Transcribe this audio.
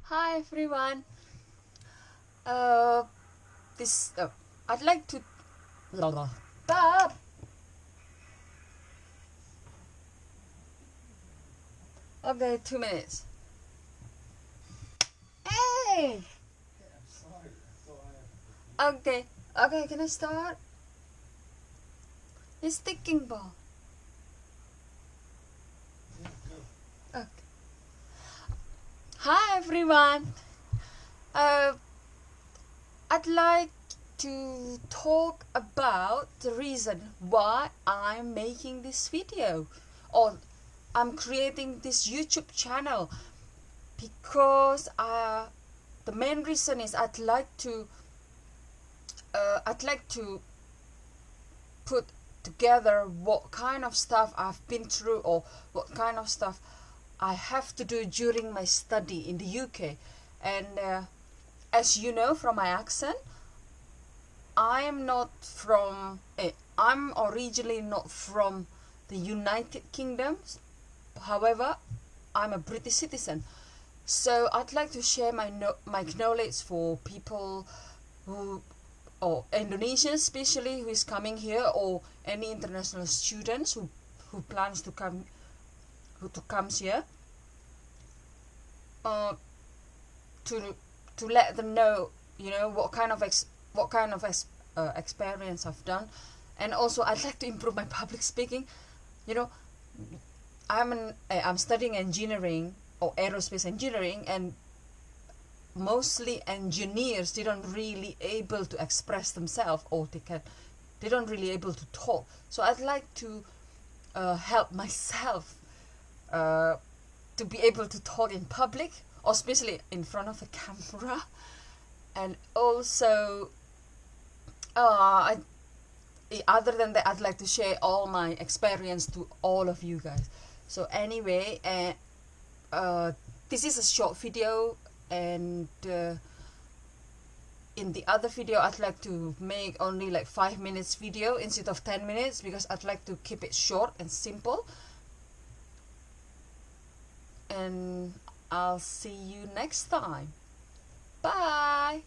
Hi everyone. Uh, I'd like to. Bob. Okay, 2 minutes. Hey. Okay. Okay. Can I start? It's ticking ball. Okay. Hi everyone. Uh, I'd like to talk about the reason why I'm making this video, or I'm creating this YouTube channel, because the main reason is I'd like to put together what kind of stuff I've been through, or what kind of stuff I have to do during my study in the UK. And as you know from my accent, I'm originally not from the United Kingdom. However, I'm a British citizen. So I'd like to share my knowledge for people who, or Indonesians especially, who is coming here, or any international students who plans to come, comes here, to let them know, what kind of experience I've done. And also I'd like to improve my public speaking. I'm studying engineering, or aerospace engineering, and mostly engineers, they don't really able to express themselves, or they don't really able to talk. So I'd like to help myself to be able to talk in public, or especially in front of a camera. And also other than that, I'd like to share all my experience to all of you guys. So anyway, this is a short video, and in the other video I'd like to make only like 5 minutes video instead of 10 minutes, because I'd like to keep it short and simple. And I'll see you next time. Bye.